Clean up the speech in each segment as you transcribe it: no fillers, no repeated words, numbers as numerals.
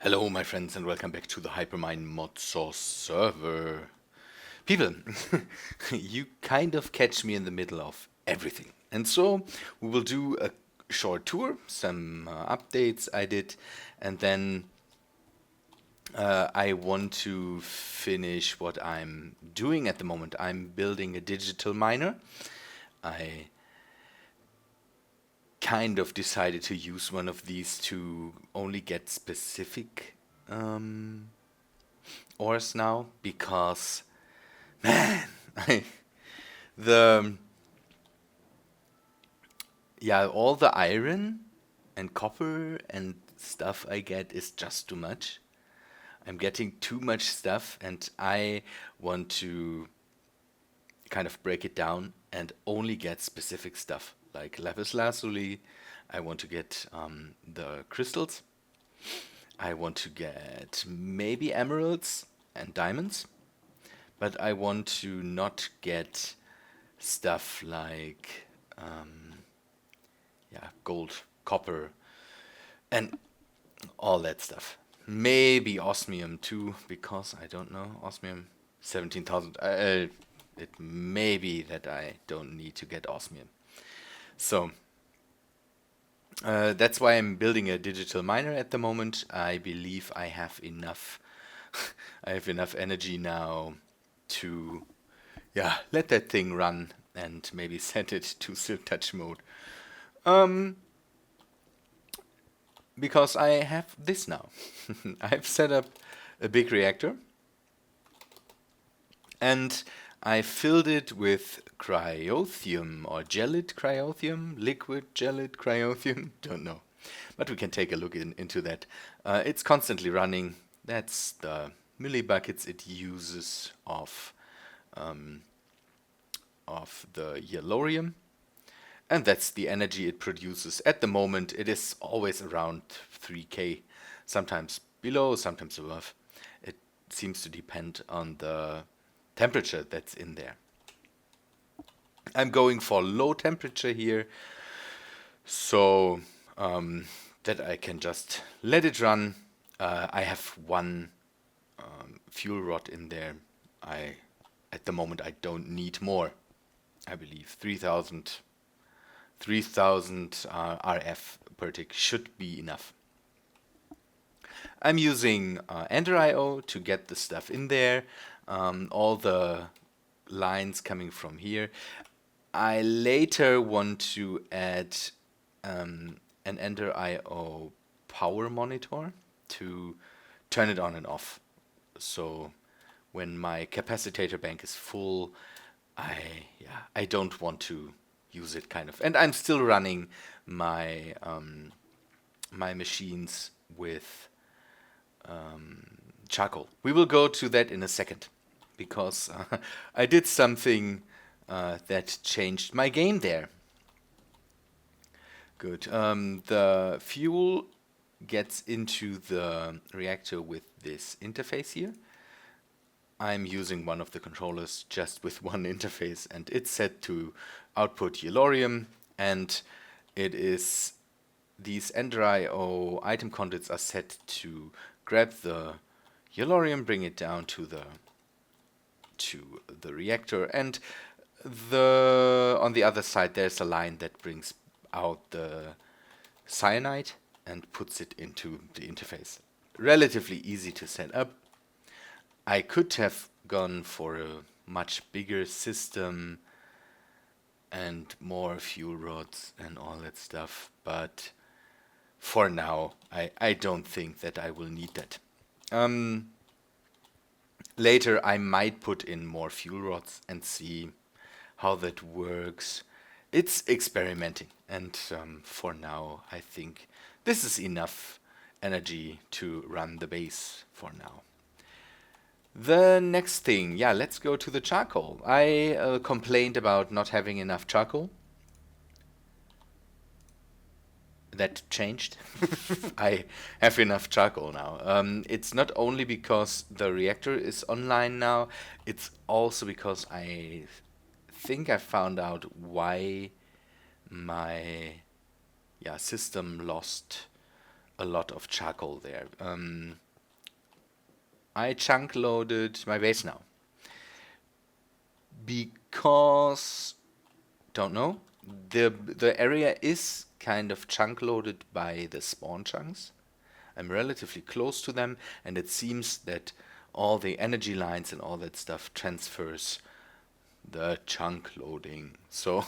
Hello, my friends, and welcome back to the Hypermine Modsauce server. People, you kind of catch me in the middle of everything. And so we will do a short tour, some updates I did, and then I want to finish what I'm doing at the moment. I'm building a digital miner. I kind of decided to use one of these to only get specific ores now because I, the all the iron and copper and stuff I get is just too much. I'm getting too much stuff and I want to kind of break it down and only get specific stuff like lapis lazuli. I want to get the crystals. I want to get maybe emeralds and diamonds, but I want to not get stuff like gold, copper, and all that stuff. Maybe osmium too, because I don't know osmium 17,000. It may be that I don't need to get osmium. So that's why I'm building a digital miner at the moment. I believe I have enough. I have enough energy now to, let that thing run and maybe set it to silk touch mode. Because I have this now. I've set up a big reactor and I filled it with cryothium or gelid cryothium, liquid gelid cryothium, don't know. But we can take a look into that. It's constantly running. That's the millibuckets it uses of the yellorium. And that's the energy it produces. At the moment, it is always around 3K, sometimes below, sometimes above. It seems to depend on the temperature that's in there. I'm going for low temperature here, so that I can just let it run. I have one fuel rod in there. At the moment, I don't need more. I believe 3,000 RF per tick should be enough. I'm using Ender.io to get the stuff in there. All the lines coming from here. I later want to add an Ender.io power monitor to turn it on and off. So when my capacitator bank is full, I don't want to use it kind of. And I'm still running my my machines with charcoal. We will go to that in a second because I did something that changed my game there. Good. The fuel gets into the reactor with this interface here. I'm using one of the controllers just with one interface and it's set to output yellorium and it is these Ender.io item conduits are set to grab the yellorium, bring it down to the reactor, and on the other side there's a line that brings out the cyanide and puts it into the interface. Relatively easy to set up. I could have gone for a much bigger system and more fuel rods and all that stuff, but for now, I don't think that I will need that. Later, I might put in more fuel rods and see how that works. It's experimenting, and for now, I think this is enough energy to run the base for now. The next thing, let's go to the charcoal. I complained about not having enough charcoal. That changed. I have enough charcoal now. It's not only because the reactor is online now, it's also because I think I found out why my system lost a lot of charcoal there. I chunk loaded my base now because don't know, the area is kind of chunk loaded by the spawn chunks. I'm relatively close to them, and it seems that all the energy lines and all that stuff transfers the chunk loading. So,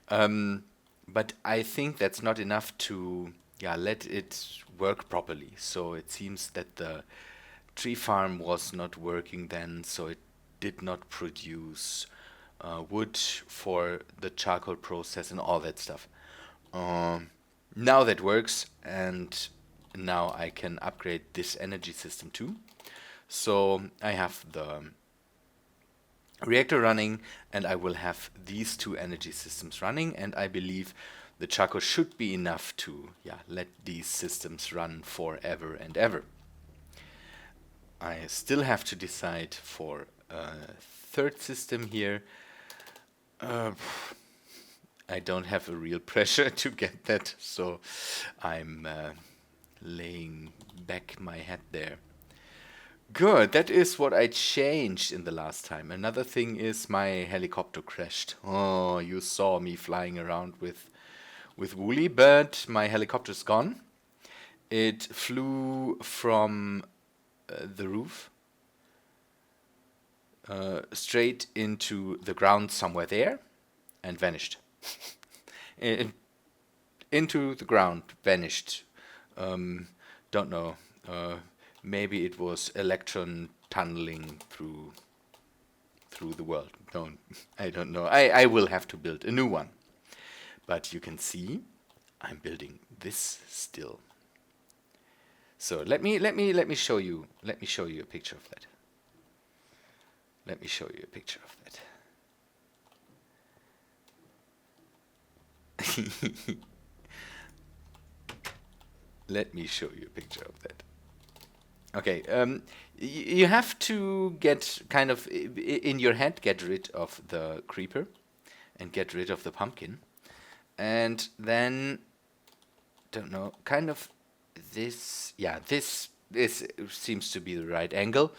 but I think that's not enough to let it work properly. So it seems that the tree farm was not working then, so it did not produce wood for the charcoal process and all that stuff. Now that works, and now I can upgrade this energy system too. So I have the reactor running, and I will have these two energy systems running, and I believe the charcoal should be enough to let these systems run forever and ever. I still have to decide for a third system here. I don't have a real pressure to get that, so I'm laying back my head there. Good, that is what I changed in the last time. Another thing is my helicopter crashed. Oh, you saw me flying around with Woolly, but my helicopter's gone. It flew from the roof straight into the ground somewhere there and vanished. Into the ground, vanished. Don't know. Maybe it was electron tunneling through the world. I don't know. I will have to build a new one. But you can see I'm building this still. So let me show you a picture of that. Let me show you a picture of that. Let me show you a picture of that. Okay, you have to get kind of in your head, get rid of the creeper and get rid of the pumpkin, and then don't know, kind of this. Yeah, this seems to be the right angle.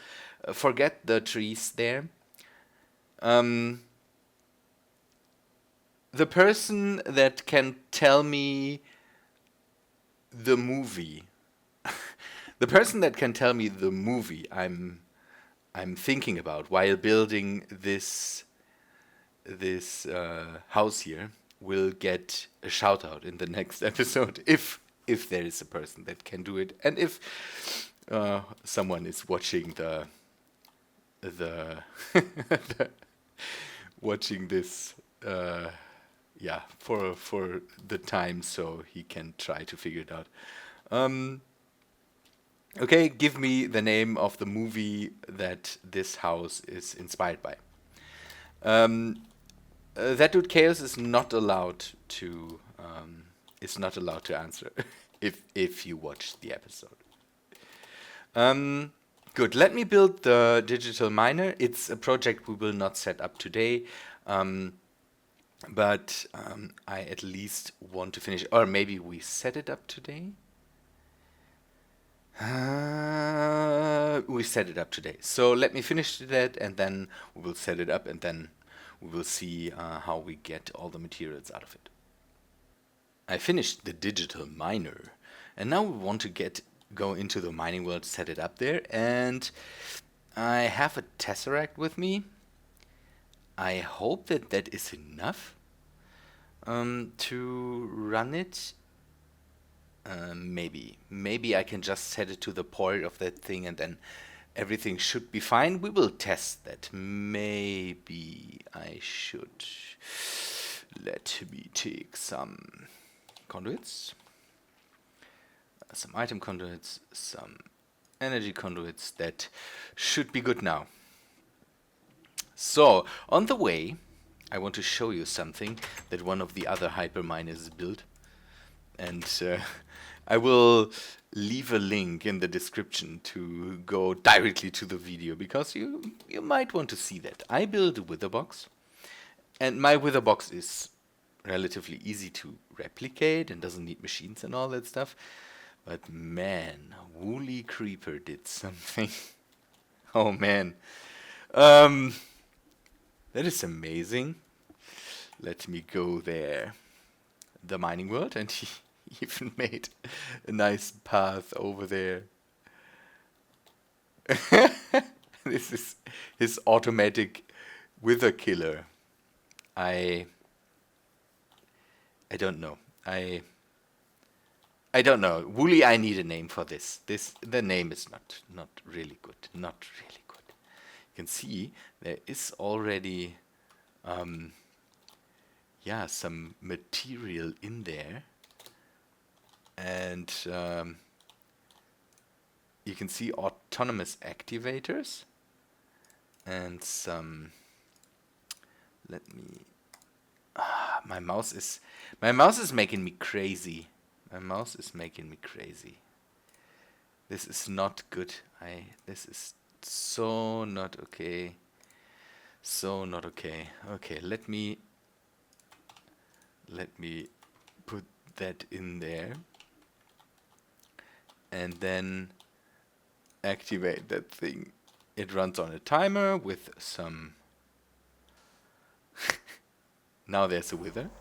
Forget the trees there. The person that can tell me the movie, the person that can tell me the movie I'm thinking about while building this house here will get a shout out in the next episode if there is a person that can do it, and if someone is watching the watching this for the time, so he can try to figure it out. Okay, give me the name of the movie that this house is inspired by. That dude Chaos is not allowed to answer if you watch the episode. Good. Let me build the digital miner. It's a project we will not set up today, but I at least want to finish. Or maybe we set it up today. We set it up today. So let me finish that, and then we will set it up, and then we will see how we get all the materials out of it. I finished the digital miner, and now we want to go into the mining world, set it up there, and I have a tesseract with me. I hope that is enough to run it. Maybe I can just set it to the port of that thing, and then everything should be fine. We will test that. Maybe I should. Let me take some conduits, some item conduits, some energy conduits. That should be good now. So, on the way, I want to show you something that one of the other hyperminers built. And I will leave a link in the description to go directly to the video, because you might want to see that. I built a wither box, and my wither box is relatively easy to replicate and doesn't need machines and all that stuff. But man, Woolly Creeper did something. Oh man. Um, that is amazing. Let me go there. The mining world, and he even made a nice path over there. This is his automatic wither killer. I don't know. I don't know. Woolly, I need a name for this. The name is not really good. Not really good. You can see there is already yeah, some material in there. And you can see autonomous activators and some. Let me. My mouse is making me crazy. My mouse is making me crazy. This is not good. This is so not okay. So not okay. Okay, let me put that in there. And then activate that thing. It runs on a timer with some. Now there's a wither.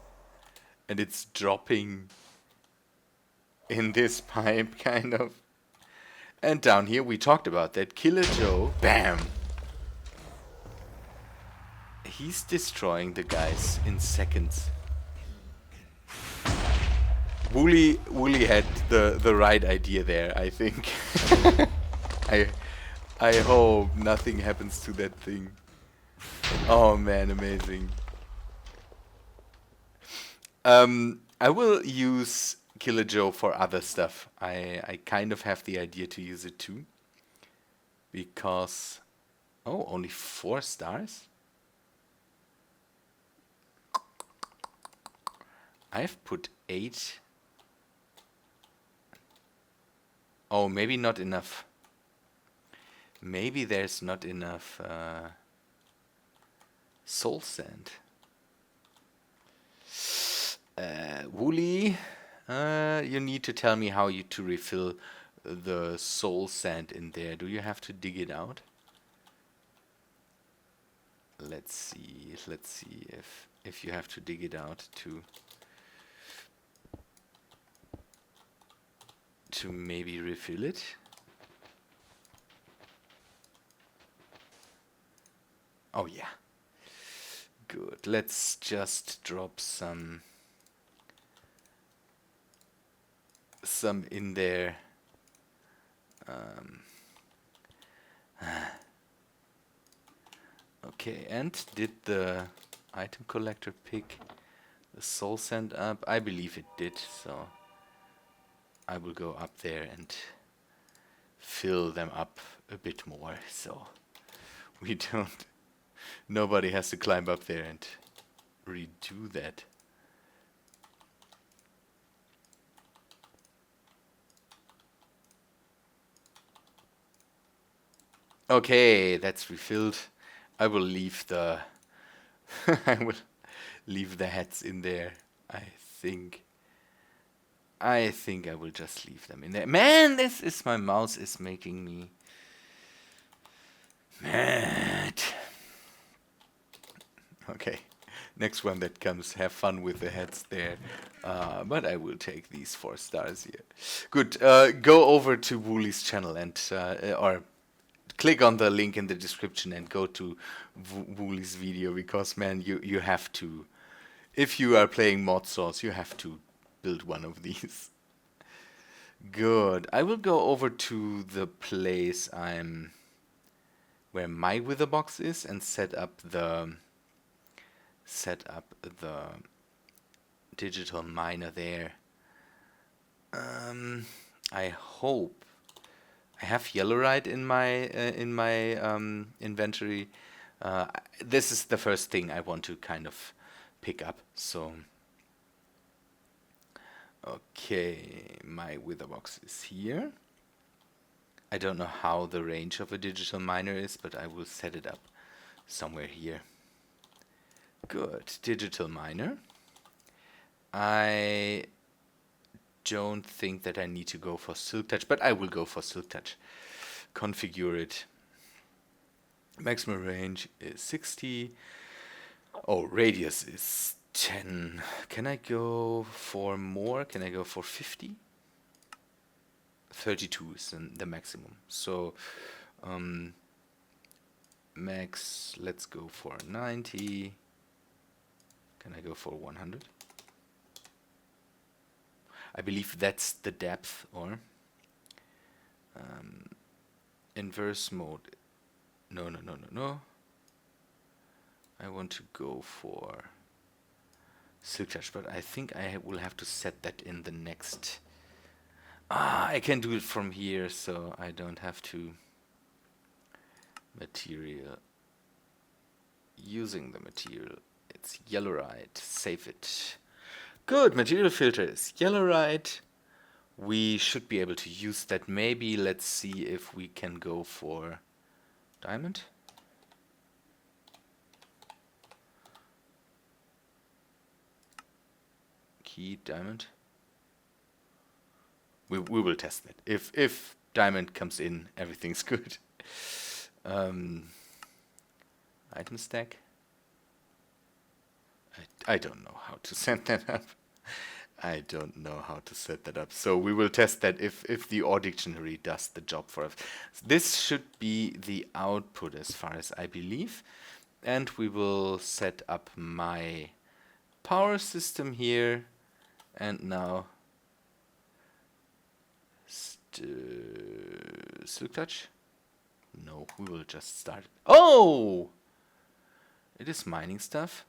And it's dropping in this pipe, kind of. And down here, we talked about that. Killer Joe, bam! He's destroying the guys in seconds. Woolly had the right idea there, I think. I hope nothing happens to that thing. Oh man, amazing. I will use Killer Joe for other stuff. I kind of have the idea to use it too. Because... Oh, only 4 stars? I've put 8. Oh, maybe not enough. Maybe there's not enough soul sand. Woolly, you need to tell me how to refill the soul sand in there. Do you have to dig it out? Let's see if you have to dig it out to maybe refill it. Oh yeah. Good. Let's just drop some in there. Okay, and did the item collector pick the soul sand up? I believe it did, so I will go up there and fill them up a bit more, so we don't... Nobody has to climb up there and redo that. Okay, that's refilled. I will leave the I will leave the hats in there. I think I will just leave them in there. Man, my mouse is making me mad. Okay, next one that comes, have fun with the hats there. But I will take these 4 stars here. Good. Go over to Woolly's channel and or click on the link in the description and go to Woolly's video, because man, you have to, if you are playing Modsauce, you have to build one of these. Good. I will go over to the place where my wither box is and set up the digital miner there. I hope I have yellowite in my inventory. This is the first thing I want to kind of pick up. So, okay, my wither box is here. I don't know how the range of a digital miner is, but I will set it up somewhere here. Good, digital miner. I don't think that I need to go for Silk Touch, but I will go for Silk Touch. Configure it. Maximum range is 60. Oh, radius is 10. Can I go for more? Can I go for 50? 32 is the maximum. So max, let's go for 90. Can I go for 100? I believe that's the depth, or inverse mode. No. I want to go for Silk Touch, but I think I will have to set that in the next. I can do it from here, so I don't have to material. Using the material, it's Yellowite. Save it. Good, material filter is Yellowite. We should be able to use that. Maybe let's see if we can go for diamond. Key diamond. We will test that. If diamond comes in, everything's good. Item stack. I don't know how to set that up. I don't know how to set that up. So we will test that if the OR dictionary does the job for us. This should be the output as far as I believe. And we will set up my power system here. And now Silk Touch? No, we will just start. Oh! It is mining stuff.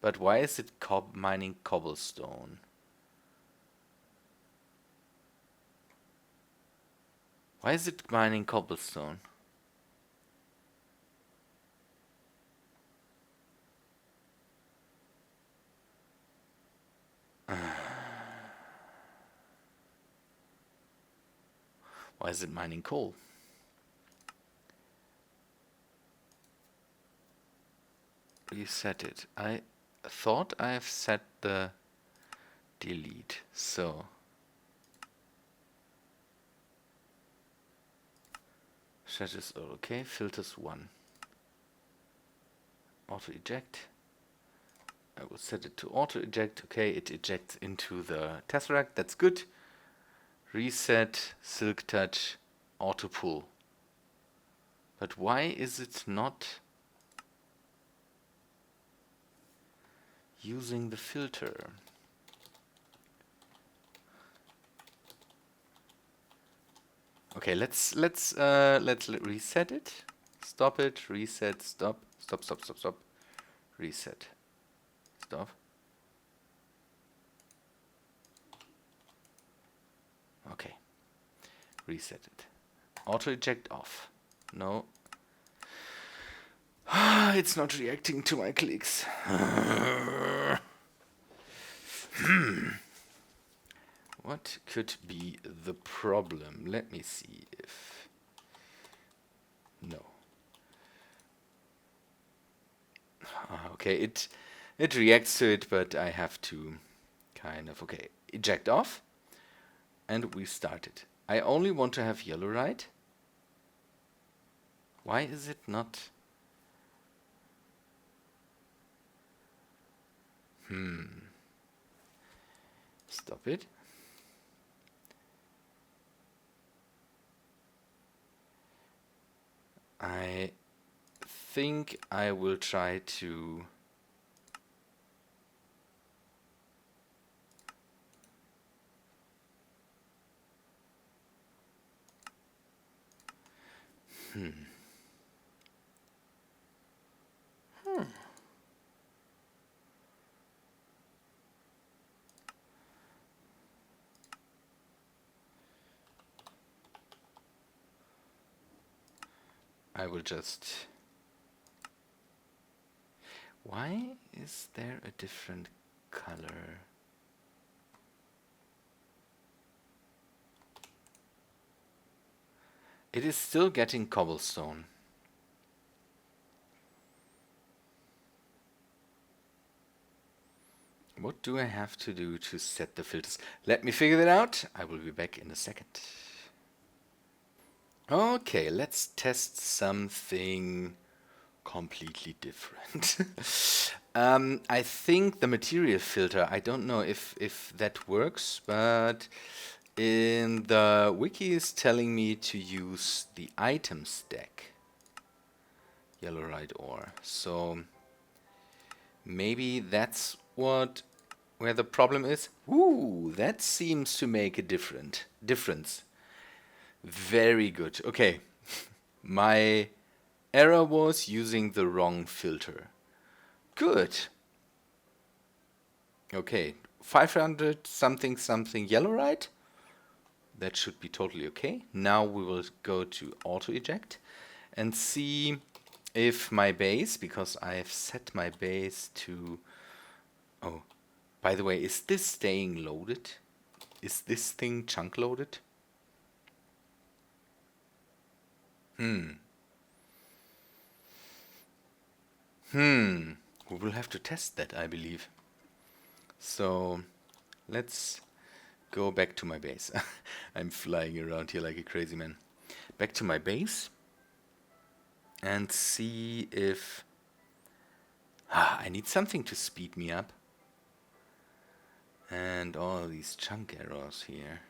But why is it mining cobblestone? Why is it mining cobblestone? Why is it mining coal? Reset it. I thought I have set the delete. So status all okay. Filters 1. Auto eject. I will set it to auto eject. Okay, it ejects into the tesseract. That's good. Reset, Silk Touch, auto pull. But why is it not using the filter? Okay, let's reset it. Stop it. Reset. Stop. Stop. Reset. Stop. Okay. Reset it. Auto eject off. No. It's not reacting to my clicks. What could be the problem? Let me see if... No. Okay, it reacts to it, but I have to kind of... Okay, eject off. And we start it. I only want to have yellow, right? Why is it not... Stop it. I think I will try to... I will just... Why is there a different color? It is still getting cobblestone. What do I have to do to set the filters? Let me figure that out. I will be back in a second. Okay, let's test something completely different. I think the material filter, I don't know if that works, but in the wiki is telling me to use the item stack, yellowite ore. So maybe that's where the problem is. Ooh, that seems to make a difference. Very good. Okay, my error was using the wrong filter. Good. Okay, 500 something something yellowite. That should be totally okay. Now we will go to auto eject and see if my base, because I have set my base to... Oh, by the way, is this staying loaded? Is this thing chunk loaded? We will have to test that, I believe. So let's go back to my base. I'm flying around here like a crazy man. Back to my base and see if... I need something to speed me up. And all these chunk arrows here.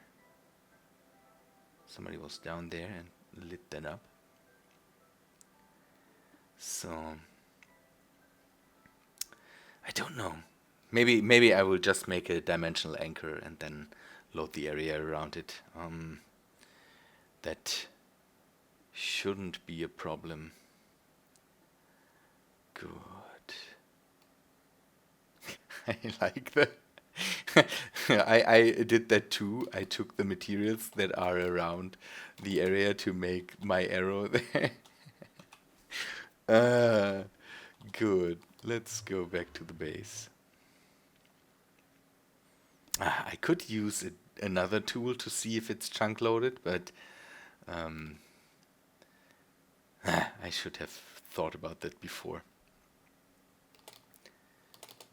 Somebody was down there and lit that up. So I don't know. Maybe I will just make a dimensional anchor and then load the area around it. That shouldn't be a problem. Good. I like that. I did that too. I took the materials that are around the area to make my arrow there. Good. Let's go back to the base. I could use another tool to see if it's chunk loaded, but I should have thought about that before.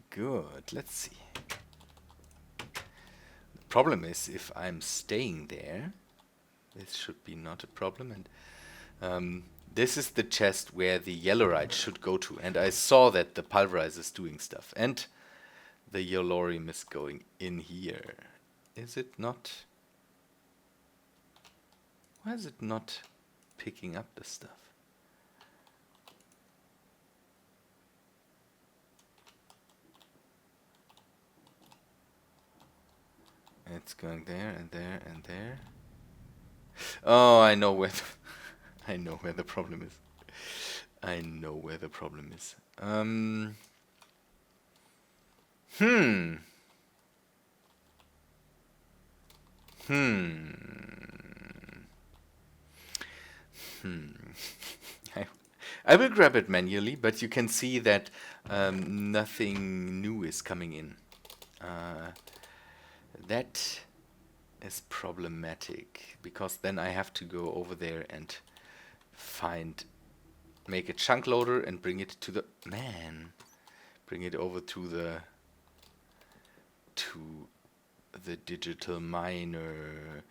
Good. Let's see. The problem is if I'm staying there, this should be not a problem. And this is the chest where the yellowite should go to. And I saw that the pulverizer is doing stuff. And the yellorium is going in here. Is it not? Why is it not picking up the stuff? It's going there and there and there. Oh, I know where I know where the problem is. I know where the problem is. I will grab it manually, but you can see that nothing new is coming in. That is problematic, because then I have to go over there and make a chunk loader and bring it to the... Bring it over to the digital miner.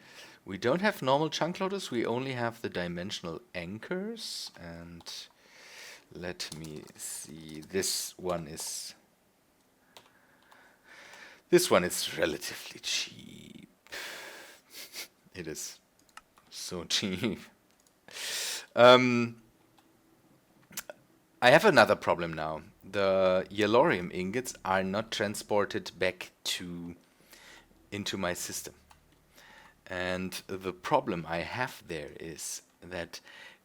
We don't have normal chunk loaders, we only have the dimensional anchors, and let me see, this one is relatively cheap. It is so cheap. I have another problem now. The yellorium ingots are not transported back into my system. And the problem I have there is that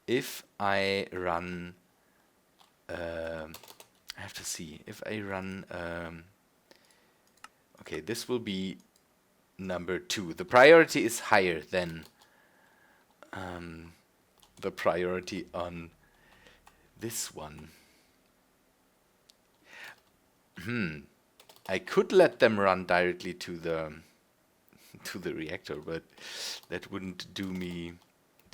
if I run... I have to see. If I run... okay, this will be number 2. The priority is higher than the priority on this one. I could let them run directly to the reactor, but that wouldn't do me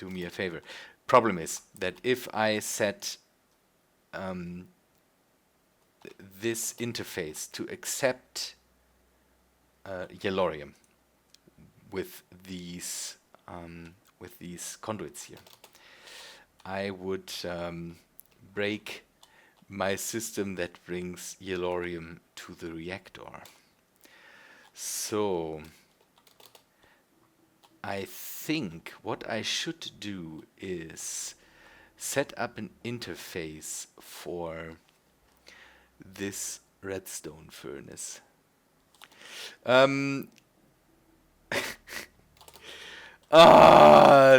a favor. Problem is that if I set this interface to accept Yellorium with these conduits here. I would break my system that brings Yellorium to the reactor. So I think what I should do is set up an interface for this redstone furnace.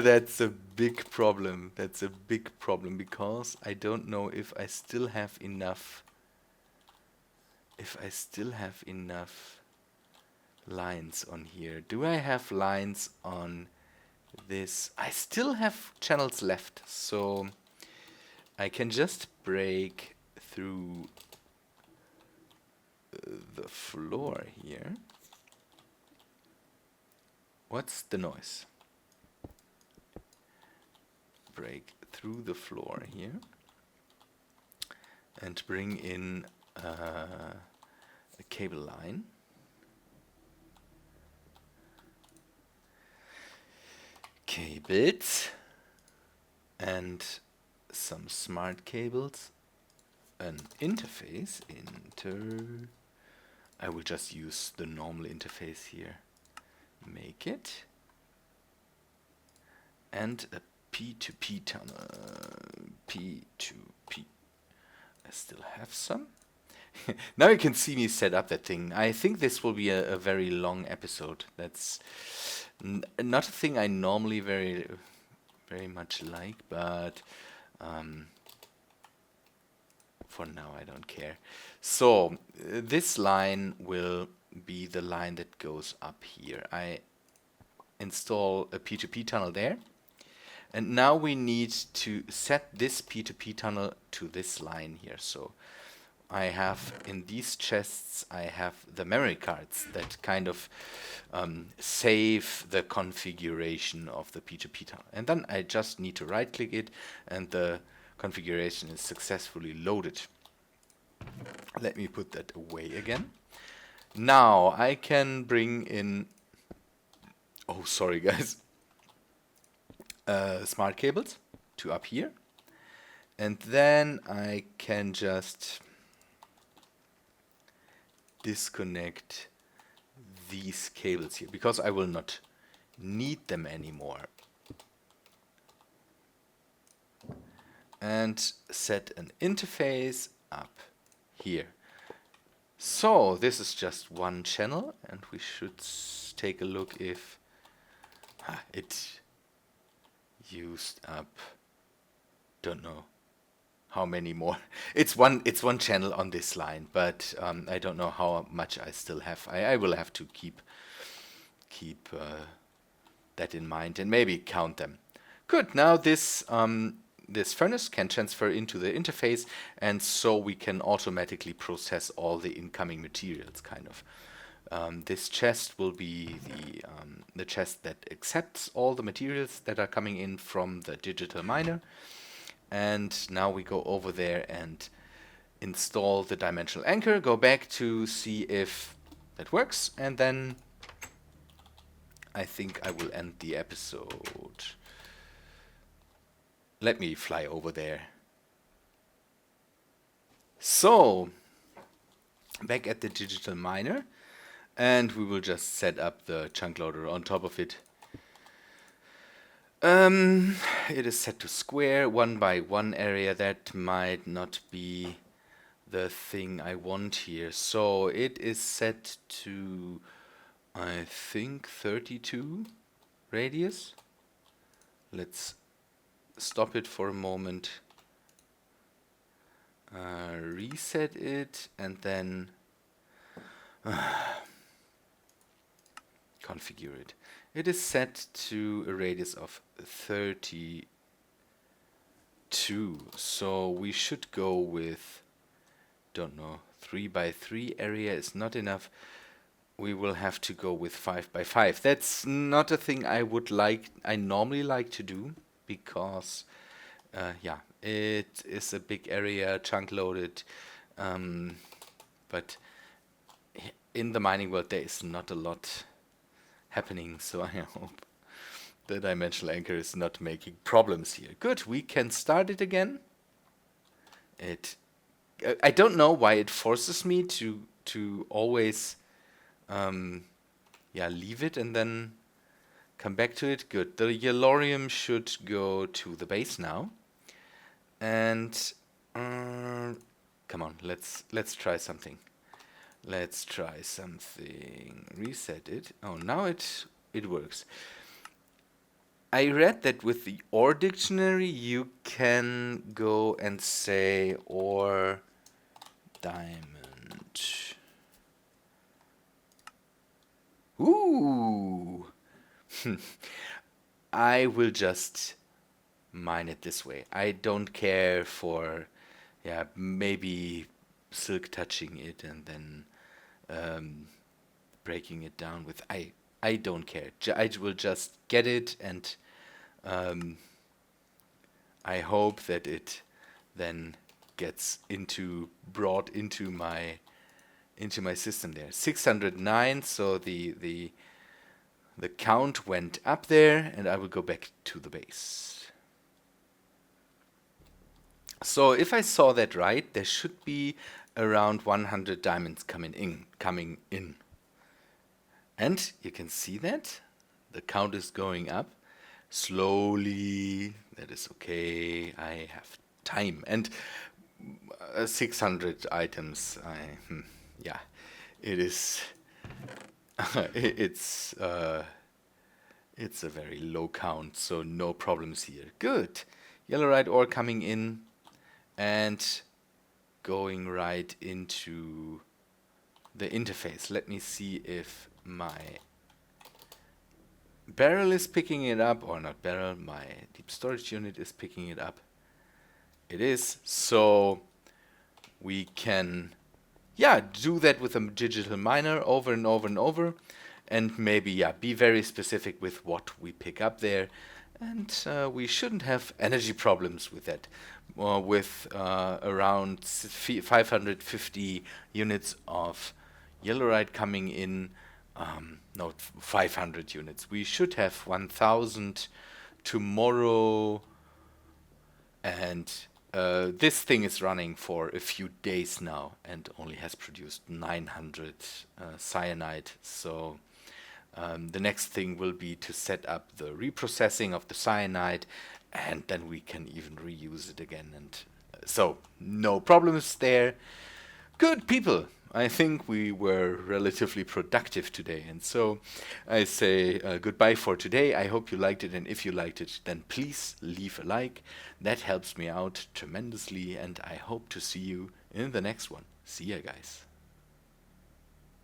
That's a big problem. That's a big problem because I don't know if I still have enough. If I still have enough lines on here. Do I have lines on this? I still have channels left, so I can just break through the floor here. What's the noise? Break through the floor here and bring in a cable line. Cables and some smart cables, an interface, I will just use the normal interface here, make it, and a P2P tunnel, P2P, I still have some. Now you can see me set up that thing. I think this will be a very long episode. That's not a thing I normally very much like, but for now I don't care. So this line will be the line that goes up here. I install a P2P tunnel there, and now we need to set this P2P tunnel to this line here. So I have in these chests, I have the memory cards that kind of save the configuration of the P2P tunnel. And then I just need to right click it and the configuration is successfully loaded. Let me put that away again. Now I can bring in, oh sorry guys, smart cables to up here. And then I can just disconnect these cables here because I will not need them anymore. And set an interface up here. So this is just one channel, and we should take a look if it used up, don't know how many more. It's one channel on this line, but I don't know how much I still have. I will have to keep that in mind and maybe count them. Good. Now this furnace can transfer into the interface, and so we can automatically process all the incoming materials. Kind of. This chest will be the chest that accepts all the materials that are coming in from the digital miner. And now we go over there and install the dimensional anchor, go back to see if that works, and then I think I will end the episode. Let me fly over there. So, back at the digital miner, and we will just set up the chunk loader on top of it. It is set to square, 1 by 1 area. That might not be the thing I want here. So it is set to, I think, 32 radius. Let's stop it for a moment. Reset it and then configure it. It is set to a radius of 32, so we should go with, don't know, 3 by 3 area is not enough. We will have to go with 5 by 5. That's not a thing I normally like to do, because yeah, it is a big area, chunk loaded, but in the mining world there is not a lot happening, so I hope the dimensional anchor is not making problems here. Good, we can start it again. I don't know why it forces me to always leave it and then come back to it. Good. The Yellorium should go to the base now. And come on, let's try something. Let's try something. Reset it. Oh, now it works. I read that with the ore dictionary you can go and say ore diamond. Ooh. I will just mine it this way. I don't care for maybe silk touching it and then breaking it down with I don't care. I will just get it, and I hope that it then gets brought into my system there. 609, so the count went up there, and I will go back to the base. So if I saw that right, there should be around 100 diamonds coming in. And you can see that the count is going up slowly. That is okay. I have time. And 600 items. It is. It's a very low count, so no problems here. Good. Yellorite ore coming in and going right into the interface. Let me see if my barrel is picking it up, or not barrel, my deep storage unit is picking it up. It is, so we can do that with a digital miner over and over and over, and maybe be very specific with what we pick up there, and we shouldn't have energy problems with that. With around 550 units of Yellorite coming in, 500 units. We should have 1,000 tomorrow, and this thing is running for a few days now and only has produced 900 cyanide. So the next thing will be to set up the reprocessing of the cyanide, and then we can even reuse it again. And so no problems there. Good people. I think we were relatively productive today, and so I say goodbye for today. I hope you liked it, and if you liked it, then please leave a like. That helps me out tremendously, and I hope to see you in the next one. See ya, guys.